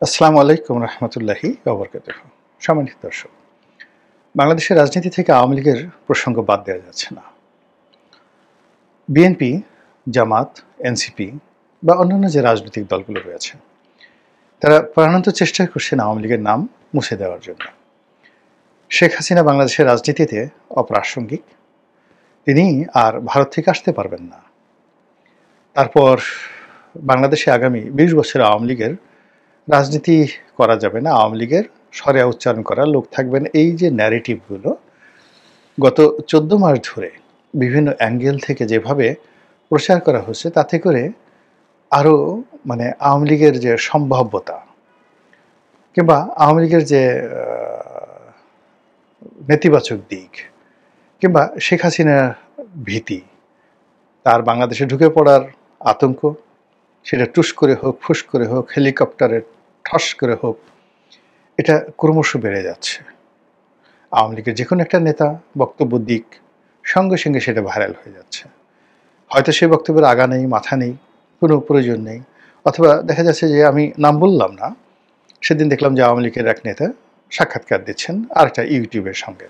আসসালামু আলাইকুম রহমতুল্লাহি ওবরকাতুহু। সম্মানিত দর্শক, বাংলাদেশের রাজনীতি থেকে আওয়ামী লীগের প্রসঙ্গ বাদ দেওয়া যাচ্ছে না। বিএনপি, জামাত, এনসিপি বা অন্যান্য যে রাজনৈতিক দলগুলো রয়েছে, তারা প্রাণান্ত চেষ্টা করছেন আওয়ামী লীগের নাম মুছে দেওয়ার জন্য। শেখ হাসিনা বাংলাদেশের রাজনীতিতে অপ্রাসঙ্গিক, তিনি আর ভারত থেকে আসতে পারবেন না। তারপর বাংলাদেশে আগামী ২০ বছর আওয়ামী লীগের রাজনীতি করা যাবে না, আওয়ামী লীগের সরিয়া উচ্চারণ করা লোক থাকবেন, এই যে ন্যারেটিভগুলো গত ১৪ মাস ধরে বিভিন্ন অ্যাঙ্গেল থেকে যেভাবে প্রচার করা হচ্ছে, তাতে করে আরও আওয়ামী লীগের যে সম্ভাব্যতা কিংবা আওয়ামী লীগের যে নেতিবাচক দিক কিংবা শেখ হাসিনার ভীতি, তার বাংলাদেশে ঢুকে পড়ার আতঙ্ক, সেটা টুস করে হোক, ফুস করে হোক, হেলিকপ্টারে ঠস করে হোক, এটা ক্রমশ বেড়ে যাচ্ছে। আওয়ামী লীগের যে কোনো একটা নেতা বক্তব্য দিক, সঙ্গে সঙ্গে সেটা ভাইরাল হয়ে যাচ্ছে। হয়তো সেই বক্তব্যের আগা নেই, মাথা নেই, কোনো প্রয়োজন নেই, অথবা দেখা যাচ্ছে যে আমি নাম বললাম না, সেদিন দেখলাম যে আওয়ামী লীগের এক নেতা সাক্ষাৎকার দিচ্ছেন আরেকটা ইউটিউবের সঙ্গে।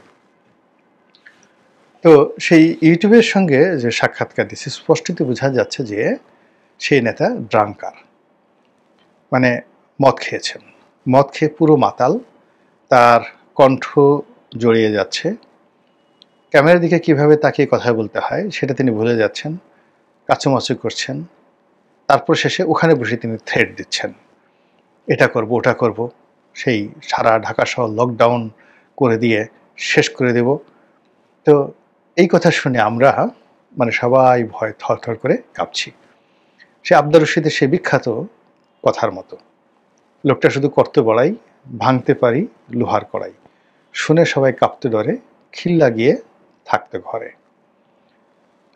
তো সেই ইউটিউবের সঙ্গে যে সাক্ষাৎকার দিচ্ছে, স্পষ্টত বোঝা যাচ্ছে যে সেই নেতা ড্রাঙ্কার, মদ খেয়েছেন, মদ খেয়ে পুরো মাতাল, তার কণ্ঠ জড়িয়ে যাচ্ছে, ক্যামেরার দিকে কিভাবে তাকিয়ে কথা বলতে হয় সেটা তিনি ভুলে যাচ্ছেন, কাচুমাচু করছেন। তারপর শেষে ওখানে বসে তিনি থ্রেট দিচ্ছেন, এটা করব, ওটা করব, সেই সারা ঢাকা শহর লকডাউন করে দিয়ে শেষ করে দেব। তো এই কথা শুনে আমরা সবাই ভয় থরথর করে কাঁপছি। সে আব্দুর রশিদের সে বিখ্যাত কথার মতো, লোকটা শুধু করতে বড়াই, ভাঙতে পারি লোহার কড়াই, শুনে সবাই কাঁপতে ডরে, খিল লাগিয়ে থাকতে ঘরে।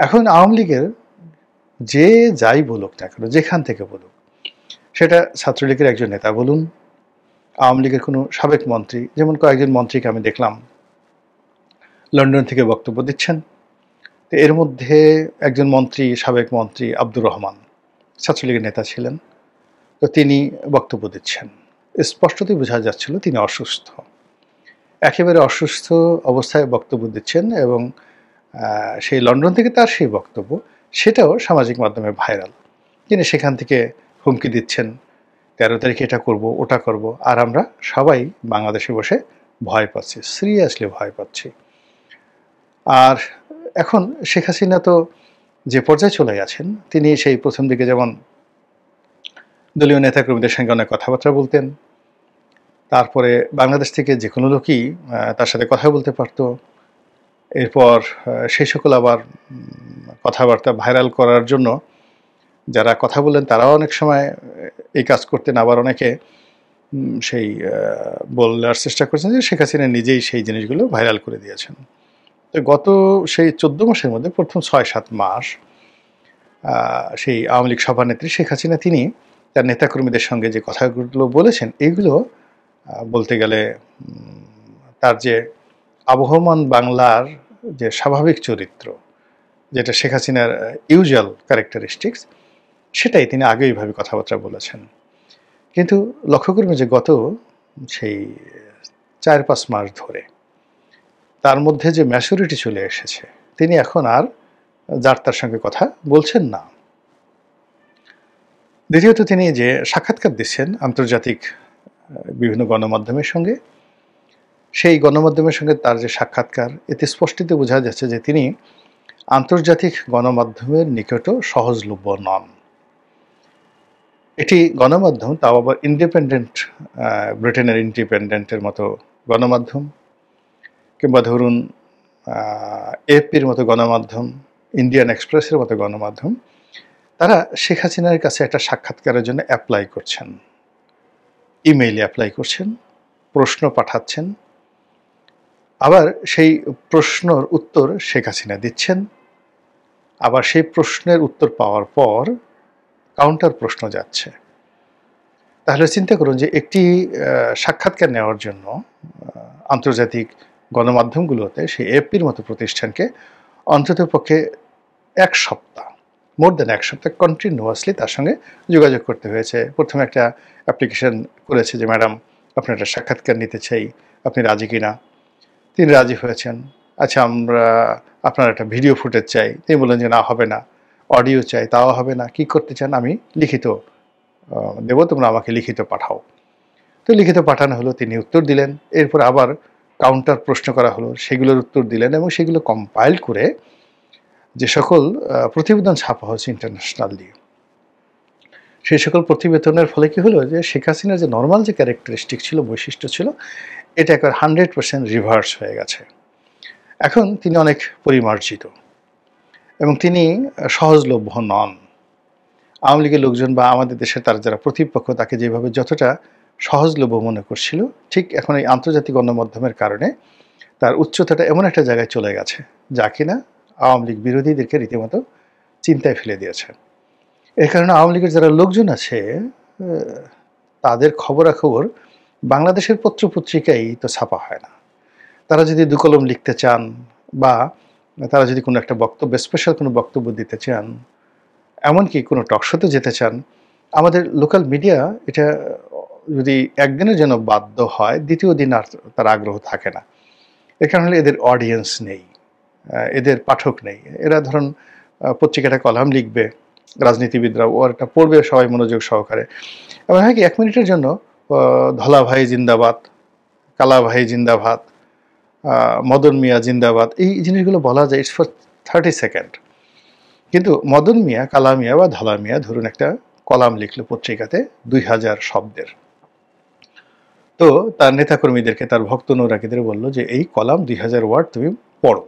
এখন আওয়ামী লীগের যে যাই বলুক না কেন, যেখান থেকে বলুক, সেটা ছাত্রলীগের একজন নেতা বলুন, আওয়ামী লীগের কোনো সাবেক মন্ত্রী, যেমন কয়েকজন মন্ত্রীকে আমি দেখলাম লন্ডন থেকে বক্তব্য দিচ্ছেন। তো এর মধ্যে একজন মন্ত্রী, সাবেক মন্ত্রী আব্দুর রহমান, ছাত্রলীগের নেতা ছিলেন, তো তিনি বক্তব্য দিচ্ছেন। স্পষ্টতই বোঝা যাচ্ছিল তিনি অসুস্থ, একেবারে অসুস্থ অবস্থায় বক্তব্য দিচ্ছেন, এবং সেই লন্ডন থেকে তার সেই বক্তব্য, সেটাও সামাজিক মাধ্যমে ভাইরাল। তিনি সেখান থেকে হুমকি দিচ্ছেন, ১৩ তারিখে এটা করব, ওটা করব, আর আমরা সবাই বাংলাদেশে বসে ভয় পাচ্ছি, সিরিয়াসলি ভয় পাচ্ছি। আর এখন শেখ হাসিনা তো যে পর্যায়ে চলে গেছেন, তিনি সেই প্রথম দিকে যেমন দলীয় নেতাকর্মীদের সঙ্গে অনেক কথাবার্তা বলতেন, তারপরে বাংলাদেশ থেকে যে কোনো লোকই তার সাথে কথা বলতে পারত। এরপর সেই সকল আবার কথাবার্তা ভাইরাল করার জন্য যারা কথা বললেন তারাও অনেক সময় এই কাজ করতেন, আবার অনেকে সেই বলার চেষ্টা করছেন যে শেখ হাসিনা নিজেই সেই জিনিসগুলো ভাইরাল করে দিয়েছেন। তো গত সেই ১৪ মাসের মধ্যে প্রথম ৬-৭ মাস সেই আওয়ামী লীগ সভানেত্রী শেখ হাসিনা তিনি তার নেতাকর্মীদের সঙ্গে যে কথাগুলো বলেছেন, এইগুলো বলতে গেলে তার যে আবহমান বাংলার যে স্বাভাবিক চরিত্র, যেটা শেখ হাসিনার ইউজুয়াল ক্যারেক্টারিস্টিক্স, সেটাই তিনি আগে এইভাবে কথাবার্তা বলেছেন। কিন্তু লক্ষ্য করবেন যে গত সেই ৪-৫ মাস ধরে তার মধ্যে যে ম্যাচুরিটি চলে এসেছে, তিনি এখন আর যার তার সঙ্গে কথা বলছেন না। দ্বিতীয়ত, তিনি যে সাক্ষাৎকার দিচ্ছেন আন্তর্জাতিক বিভিন্ন গণমাধ্যমের সঙ্গে, সেই গণমাধ্যমের সঙ্গে তার যে সাক্ষাৎকার, এতে স্পষ্টত বোঝা যাচ্ছে যে তিনি আন্তর্জাতিক গণমাধ্যমের নিকটও সহজলভ্য নন। এটি গণমাধ্যম, তাও আবার ইন্ডিপেন্ডেন্ট, ব্রিটেনের ইন্ডিপেন্ডেন্টের মতো গণমাধ্যম, কিংবা ধরুন এএফপির মতো গণমাধ্যম, ইন্ডিয়ান এক্সপ্রেসের মতো গণমাধ্যম, তারা শেখ হাসিনার কাছে একটা সাক্ষাৎকারের জন্য অ্যাপ্লাই করছেন, ইমেইলে অ্যাপ্লাই করছেন, প্রশ্ন পাঠাচ্ছেন, আবার সেই প্রশ্নর উত্তর শেখ হাসিনা দিচ্ছেন, আবার সেই প্রশ্নের উত্তর পাওয়ার পর কাউন্টার প্রশ্ন যাচ্ছে। তাহলে চিন্তা করুন যে একটি সাক্ষাৎকার নেওয়ার জন্য আন্তর্জাতিক গণমাধ্যমগুলোতে সেই এএফপির মতো প্রতিষ্ঠানকে অন্ততপক্ষে ১ সপ্তাহ, মোর দ্যান 1 সপ্তাহ কন্টিনিউয়াসলি তার সঙ্গে যোগাযোগ করতে হয়েছে। প্রথমে একটা অ্যাপ্লিকেশন করেছে যে, ম্যাডাম আপনার একটা সাক্ষাৎকার নিতে চাই, আপনি রাজি কিনা? তিনি রাজি হয়েছেন। আচ্ছা, আমরা আপনার একটা ভিডিও ফুটেজ চাই। তিনি বললেন যে, না হবে না। অডিও চাই, তাও হবে না। কি করতে চান? আমি লিখিত দেব, তোমরা আমাকে লিখিত পাঠাও। তো লিখিত পাঠানো হলো, তিনি উত্তর দিলেন। এরপর আবার কাউন্টার প্রশ্ন করা হলো, সেগুলোর উত্তর দিলেন এবং সেগুলো কম্পাইল করে যে সকল প্রতিবেদন ছাপা হয়েছে ইন্টারন্যাশনালি, সেই সকল প্রতিবেদনের ফলে কি হলো যে শেখ হাসিনার যে নর্মাল যে ক্যারেক্টারিস্টিক ছিল, বৈশিষ্ট্য ছিল, এটা একবার 100% রিভার্স হয়ে গেছে। এখন তিনি অনেক পরিমার্জিত এবং তিনি সহজলভ্য নন। আওয়ামী লীগের লোকজন বা আমাদের দেশের তার যারা প্রতিপক্ষ তাকে যেভাবে যতটা সহজলভ্য মনে করছিল, ঠিক এখন এই আন্তর্জাতিক গণমাধ্যমের কারণে তার উচ্চতাটা এমন একটা জায়গায় চলে গেছে যা কিনা আওয়ামী লীগ বিরোধীদেরকে রীতিমতো চিন্তায় ফেলে দিয়েছে। এর কারণে আওয়ামী লীগের যারা লোকজন আছে তাদের খবরাখবর বাংলাদেশের পত্রপত্রিকায় তো ছাপা হয় না। তারা যদি দু কলম লিখতে চান বা তারা যদি কোনো একটা বক্তব্য, স্পেশাল কোনো বক্তব্য দিতে চান, এমনকি কোনো টকশোতে যেতে চান, আমাদের লোকাল মিডিয়া এটা যদি একদিনের জন্য বাধ্য হয়, দ্বিতীয় দিন আর তার আগ্রহ থাকে না। এর কারণে এদের অডিয়েন্স নেই, এদের পাঠক নেই। এরা ধরুন পত্রিকাটা কলাম লিখবে, রাজনীতিবিদরা ওটা পড়বে সবাই মনোযোগ সহকারে। এমন হয় কি 1 মিনিটের জন্য ধলা ভাই জিন্দাবাদ, কালা ভাই জিন্দাবাদ, মদন মিয়া জিন্দাবাদ, এই জিনিসগুলো বলা যায় ইটস ফর 30 সেকেন্ড। কিন্তু মদন মিয়া, কালা মিয়া বা ধলা মিয়া ধরুন একটা কলাম লিখলো পত্রিকাতে 2000 শব্দের, তো তার নেতাকর্মীদেরকে, তার ভক্ত নৌরাকিদের বললো যে এই কলাম 2000 ওয়ার্ড তুমি পড়ো।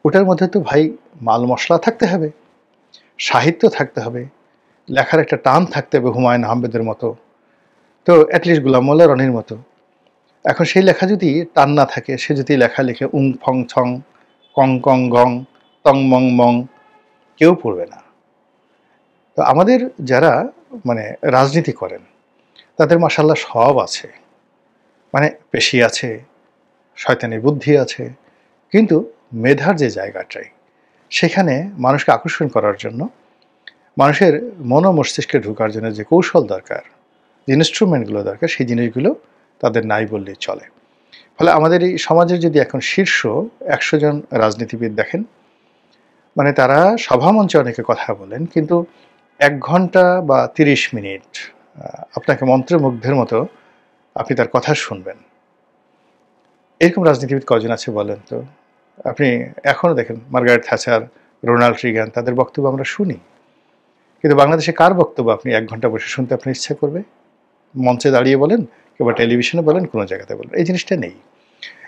ওটার মধ্যে তো ভাই মাল মশলা থাকতে হবে, সাহিত্য থাকতে হবে, লেখার একটা টান থাকতে হবে হুমায়ুন আহমেদের মতো, তো অ্যাটলিস্ট গোলাম মোল্লা রনির মতো। এখন সেই লেখা যদি টান না থাকে, সে যদি লেখা লিখে উং ফং ছং, কং কং গং, তং মং মং, কেউ পড়বে না। তো আমাদের যারা মানে রাজনীতি করেন তাদের মাশাআল্লাহ সব আছে, মানে পেশি আছে, শয়তানি বুদ্ধি আছে, কিন্তু মেধার যে জায়গাটাই, সেখানে মানুষকে আকর্ষণ করার জন্য, মানুষের মন ও মস্তিষ্কে ঢোকার জন্য যে কৌশল দরকার, যে ইনস্ট্রুমেন্টগুলো দরকার, সেই জিনিসগুলো তাদের নাই বললেই চলে। ফলে আমাদের এই সমাজের যদি এখন শীর্ষ 100 জন রাজনীতিবিদ দেখেন, মানে তারা সভামঞ্চে অনেকে কথা বলেন, কিন্তু 1 ঘন্টা বা 30 মিনিট আপনাকে মন্ত্রমুগ্ধের মতো আপনি তার কথা শুনবেন। এরকম রাজনীতিবিদ কজন আছে বলেন তো? আপনি এখনও দেখেন মার্গারেট থ্যাচার, রোনাল্ড রিগান, তাদের বক্তব্য আমরা শুনি, কিন্তু বাংলাদেশে কার বক্তব্য আপনি 1 ঘন্টা বসে শুনতে আপনার ইচ্ছা করবে? মঞ্চে দাঁড়িয়ে বলেন কিংবা টেলিভিশনে বলেন, কোনো জায়গাতে বলেন, এই জিনিসটা নেই।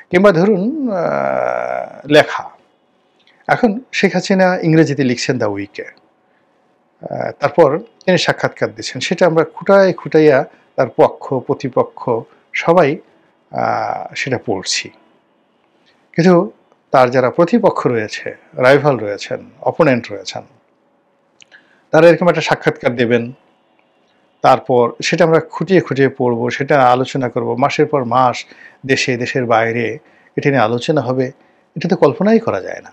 কিংবা ধরুন লেখা, এখন শেখ হাসিনা ইংরেজিতে লিখছেন দ্য উইকে, তারপর তিনি সাক্ষাৎকার দিচ্ছেন, সেটা আমরা খুঁটাইয়া তার পক্ষ প্রতিপক্ষ সবাই সেটা পড়ছি। কিন্তু তার যারা প্রতিপক্ষ রয়েছে, রাইভাল রয়েছেন, অপোনেন্ট রয়েছেন, তারা এরকম একটা সাক্ষাৎকার দেবেন, তারপর সেটা আমরা খুঁটিয়ে খুঁটিয়ে পড়বো, সেটা আলোচনা করব, মাসের পর মাস দেশে দেশের বাইরে এটা নিয়ে আলোচনা হবে, এটা তো কল্পনাই করা যায় না।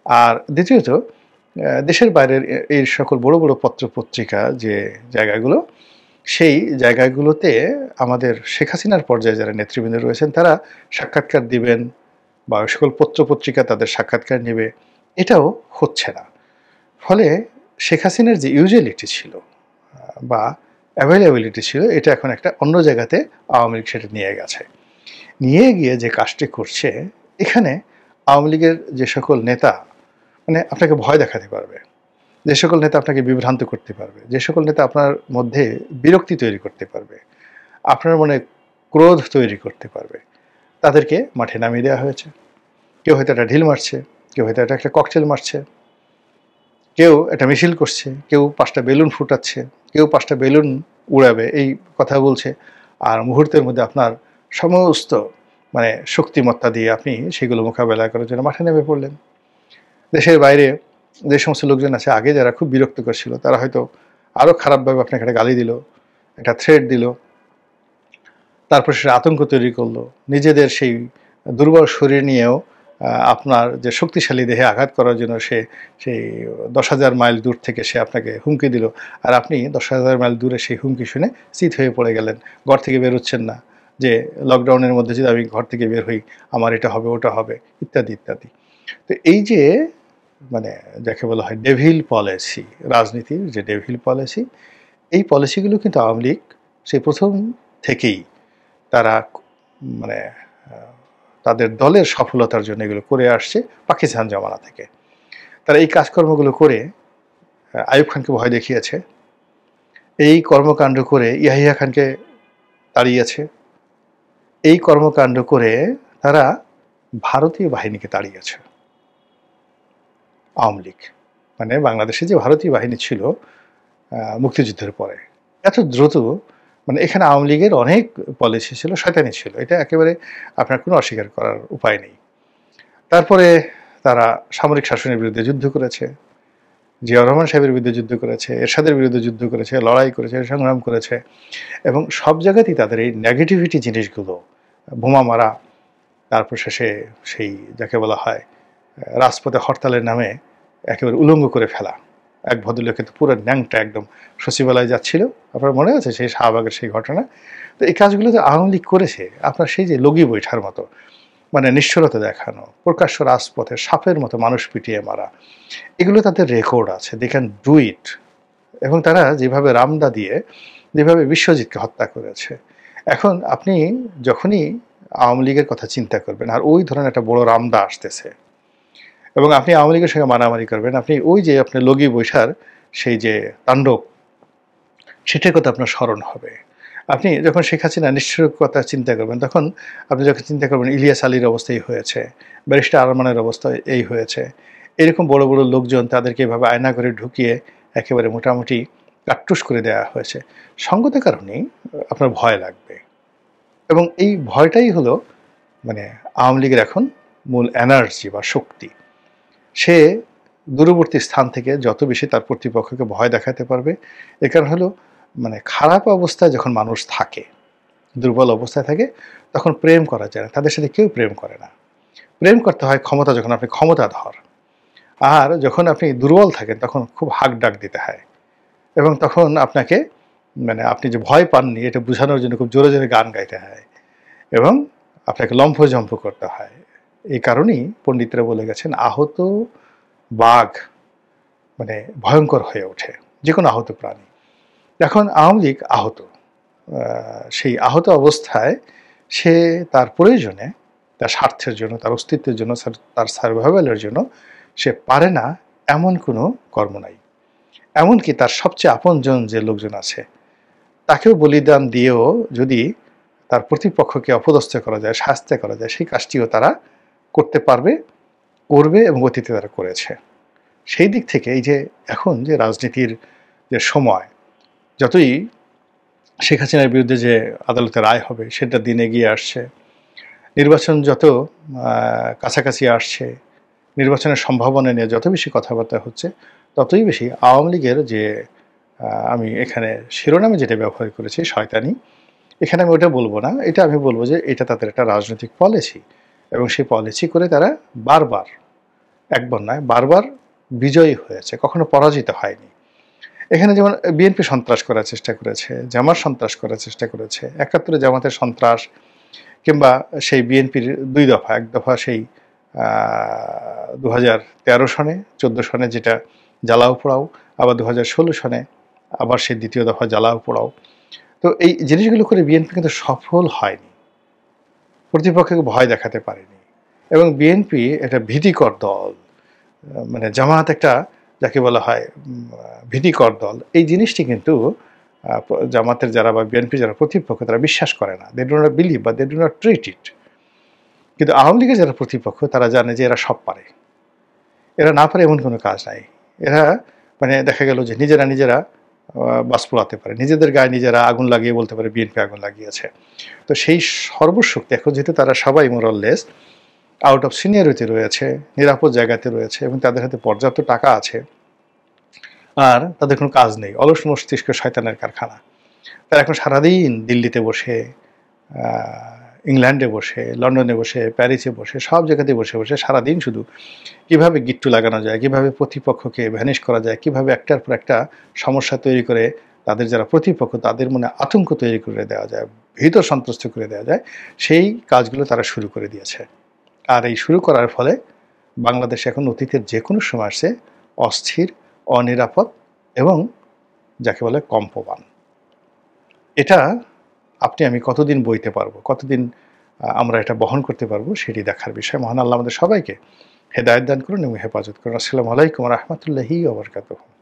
আর দ্বিতীয়ত, দেশের বাইরের এই সকল বড় বড় পত্রপত্রিকা যে জায়গাগুলো, সেই জায়গাগুলোতে আমাদের শেখ হাসিনার পর্যায়ে যারা নেতৃবৃন্দ রয়েছেন তারা সাক্ষাৎকার দিবেন বা সকল পত্রপত্রিকা তাদের সাক্ষাৎকার নেবে, এটাও হচ্ছে না। ফলে শেখ হাসিনার যে ইউজুয়ালিটি ছিল বা অ্যাভেলেবিলিটি ছিল, এটা এখন একটা অন্য জায়গাতে আওয়ামী লীগ সেটা নিয়ে গেছে। নিয়ে গিয়ে যে কাজটি করছে, এখানে আওয়ামী লীগের যে সকল নেতা মানে আপনাকে ভয় দেখাতে পারবে, যে সকল নেতা আপনাকে বিভ্রান্ত করতে পারবে, যে সকল নেতা আপনার মধ্যে বিরক্তি তৈরি করতে পারবে, আপনার মনে ক্রোধ তৈরি করতে পারবে, তাদেরকে মাঠে নামিয়ে দেওয়া হয়েছে। কেউ হয়তো একটা ঢিল মারছে, কেউ হয়তো একটা ককটেল মারছে, কেউ একটা মিছিল করছে, কেউ 5টা বেলুন ফুটাচ্ছে, কেউ 5টা বেলুন উড়াবে, এই কথা বলছে। আর মুহূর্তের মধ্যে আপনার সমস্ত মানে শক্তিমত্তা দিয়ে আপনি সেগুলো মোকাবেলা করার জন্য মাঠে নেমে পড়লেন। দেশের বাইরে যে সমস্ত লোকজন আছে আগে যারা খুব বিরক্তকর ছিল, তারা হয়তো আরও খারাপভাবে আপনাকে একটা গালি দিল, একটা থ্রেট দিল, তারপর সে আতঙ্ক তৈরি করলো, নিজেদের সেই দুর্বল শরীর নিয়েও আপনার যে শক্তিশালী দেহে আঘাত করার জন্য সে সেই 10,000 মাইল দূর থেকে সে আপনাকে হুমকি দিল, আর আপনি 10,000 মাইল দূরে সেই হুমকি শুনে চিত হয়ে পড়ে গেলেন, ঘর থেকে বেরোচ্ছেন না, যে লকডাউনের মধ্যে যদি আমি ঘর থেকে বের হই আমার এটা হবে ওটা হবে ইত্যাদি ইত্যাদি। তো এই যে মানে যাকে বলা হয় ডেভিল পলিসি, রাজনীতির যে ডেভিল পলিসি, এই পলিসিগুলো কিন্তু আওয়ামী লীগ সেই প্রথম থেকেই তারা মানে তাদের দলের সফলতার জন্য এগুলো করে আসছে পাকিস্তান জমানা থেকে। তারা এই কাজকর্মগুলো করে আইয়ুব খানকে ভয় দেখিয়েছে, এই কর্মকাণ্ড করে ইয়াহিয়া খানকে তাড়িয়েছে, এই কর্মকাণ্ড করে তারা ভারতীয় বাহিনীকে তাড়িয়েছে। আওয়ামী লীগ মানে বাংলাদেশে যে ভারতীয় বাহিনী ছিল মুক্তিযুদ্ধের পরে এত দ্রুত, মানে এখানে আওয়ামী লীগের অনেক পলিসি ছিল, শয়তানি ছিল, এটা একেবারে আপনার কোনো অস্বীকার করার উপায় নেই। তারপরে তারা সামরিক শাসনের বিরুদ্ধে যুদ্ধ করেছে, জিয়াউর রহমান সাহেবের বিরুদ্ধে যুদ্ধ করেছে, এরশাদের বিরুদ্ধে যুদ্ধ করেছে, লড়াই করেছে, সংগ্রাম করেছে, এবং সব জায়গাতেই তাদের এই নেগেটিভিটি জিনিসগুলো, বোমা মারা, তারপর শেষে সেই যাকে বলা হয় রাজপথে হরতালের নামে একেবারে উলঙ্গ করে ফেলা, এক ভদ্রলোক কিন্তু পুরো ন্যাংটা একদম সচিবালয়ে যাচ্ছিল, আপনার মনে আছে সেই শাহবাগের সেই ঘটনা। তো এই কাজগুলো তো আওয়ামী লীগ করেছে, আপনার সেই যে লগি বৈঠার মতো মানে নিষ্ঠুরতা দেখানো, প্রকাশ্য রাজপথে সাপের মতো মানুষ পিটিয়ে মারা, এগুলো তাদের রেকর্ড আছে, দে ক্যান ডু ইট। এবং তারা যেভাবে রামদা দিয়ে যেভাবে বিশ্বজিৎকে হত্যা করেছে, এখন আপনি যখনই আওয়ামী লীগের কথা চিন্তা করবেন আর ওই ধরনের একটা বড় রামদা আসতেছে এবং আপনি আওয়ামী লীগের সঙ্গে মারামারি করবেন, আপনি ওই যে আপনি লগি বৈশার সেই যে তাণ্ডব সেটার কথা আপনার স্মরণ হবে। আপনি যখন শেখ হাসিনা নিশ্চয়ই কথা চিন্তা করবেন, তখন আপনি যখন চিন্তা করবেন ইলিয়াস আলীর অবস্থাই হয়েছে, ব্যারিস্টার আরমানের অবস্থা এই হয়েছে, এরকম বড় বড় লোকজন তাদেরকে এভাবে আয়না করে ঢুকিয়ে একেবারে মোটামুটি কাট্টুস করে দেওয়া হয়েছে, সঙ্গত কারণেই আপনার ভয় লাগবে। এবং এই ভয়টাই হলো মানে আওয়ামী লীগের এখন মূল এনার্জি বা শক্তি। সে দূরবর্তী স্থান থেকে যত বেশি তার প্রতিপক্ষকে ভয় দেখাতে পারবে, এর কারণ হলো মানে খারাপ অবস্থায় যখন মানুষ থাকে, দুর্বল অবস্থায় থাকে, তখন প্রেম করা যায় না, তাদের সাথে কেউ প্রেম করে না। প্রেম করতে হয় ক্ষমতা, যখন আপনি ক্ষমতাধর, আর যখন আপনি দুর্বল থাকেন তখন খুব হাক ডাক দিতে হয়, এবং তখন আপনাকে মানে আপনি যে ভয় পাননি এটা বোঝানোর জন্য খুব জোরে জোরে গান গাইতে হয় এবং আপনাকে লম্ফঝম্প করতে হয়। এই কারণেই পণ্ডিতরা বলে গেছেন আহত বাঘ মানে ভয়ঙ্কর হয়ে ওঠে, যে কোনো আহত প্রাণী। এখন আওয়ামী লীগ আহত, সেই আহত অবস্থায় সে তার প্রয়োজনে, তার স্বার্থের জন্য, তার অস্তিত্বের জন্য, তার সার্ভাইভালের জন্য সে পারে না এমন কোনো কর্ম নাই। এমনকি তার সবচেয়ে আপনজন যে লোকজন আছে তাকেও বলিদান দিয়েও যদি তার প্রতিপক্ষকে অপদস্থ করা যায়, শাস্তি করা যায়, সেই কাজটিও তারা করতে পারবে, করবে এবং অতীতে তারা করেছে। সেই দিক থেকে এই যে এখন যে রাজনীতির যে সময়, যতই শেখ হাসিনার বিরুদ্ধে যে আদালতের রায় হবে সেটা দিন এগিয়ে আসছে, নির্বাচন যত কাছাকাছি আসছে, নির্বাচনের সম্ভাবনা নিয়ে যত বেশি কথাবার্তা হচ্ছে, ততই বেশি আওয়ামী লীগের যে আমি এখানে শিরোনামে যেটা ব্যবহার করেছি শয়তানি, এখানে আমি ওটা বলবো না, এটা আমি বলবো যে এটা তাদের একটা রাজনৈতিক পলিসি, এবং সেই পলিসি করে তারা বারবার, একবার নয় বারবার বিজয়ী হয়েছে, কখনো পরাজিত হয়নি। এখানে যেমন বিএনপি সন্ত্রাস করার চেষ্টা করেছে, জামাত সন্ত্রাস করার চেষ্টা করেছে, ৭১ জামাতের সন্ত্রাস, কিংবা সেই বিএনপির দুই দফা, এক দফা সেই 2013 সনে 14 সনে যেটা জ্বালাও পোড়াও, আবার 2016 সনে আবার সেই দ্বিতীয় দফা জ্বালাও পোড়াও। তো এই জিনিসগুলো করে বিএনপি কিন্তু সফল হয়নি, প্রতিপক্ষকে ভয় দেখাতে পারেনি, এবং বিএনপি একটা ভীতিকর দল, মানে জামাত একটা যাকে বলা হয় ভীতিকর দল, এই জিনিসটি কিন্তু জামাতের যারা বা বিএনপি যারা প্রতিপক্ষ তারা বিশ্বাস করে না, দে ডু নট বিলিভ বা দে ডু নট ট্রিট ইট। কিন্তু আওয়ামী লীগের যারা প্রতিপক্ষ তারা জানে যে এরা সব পারে, এরা না পারে এমন কোনো কাজ নাই, এরা মানে দেখা গেল যে নিজেরা বাস পোড়াতে পারে, নিজেদের গায়ে নিজেরা আগুন লাগিয়ে বলতে পারে বিএনপি আগুন লাগিয়েছে। তো সেই সর্বশক্তি এখন যেহেতু তারা সবাই মোরাললেস আউট অফ সিনিয়রিটি রয়েছে, নিরাপদ জায়গাতে রয়েছে, এবং তাদের হাতে পর্যাপ্ত টাকা আছে, আর তাদের কোনো কাজ নেই, অলস মস্তিষ্ক শয়তানের কারখানা, তারা এখন সারাদিন দিল্লিতে বসে ইংল্যান্ডে বসে, লন্ডনে বসে, প্যারিসে বসে, সব জায়গাতে বসে বসে সারাদিন শুধু কীভাবে গিট্টু লাগানো যায়, কীভাবে প্রতিপক্ষকে ভ্যানিশ করা যায়, কীভাবে একটার পর একটা সমস্যা তৈরি করে তাদের যারা প্রতিপক্ষ তাদের মনে আতঙ্ক তৈরি করে দেওয়া যায়, ভীত সন্ত্রস্ত করে দেওয়া যায়, সেই কাজগুলো তারা শুরু করে দিয়েছে। আর এই শুরু করার ফলে বাংলাদেশ এখন অতীতের যে কোনো সময় আসছে অস্থির, অনিরাপদ এবং যাকে বলে কম্পমান। এটা আপনি আমি কতদিন বইতে পারবো, কতদিন আমরা এটা বহন করতে পারবো সেটি দেখার বিষয়। মহান আল্লাহ আমাদের সবাইকে হেদায়েত দান করুন এবং হেফাজত করুন। আসসালামু আলাইকুম ওয়া রাহমাতুল্লাহি ওয়া বারাকাতুহু।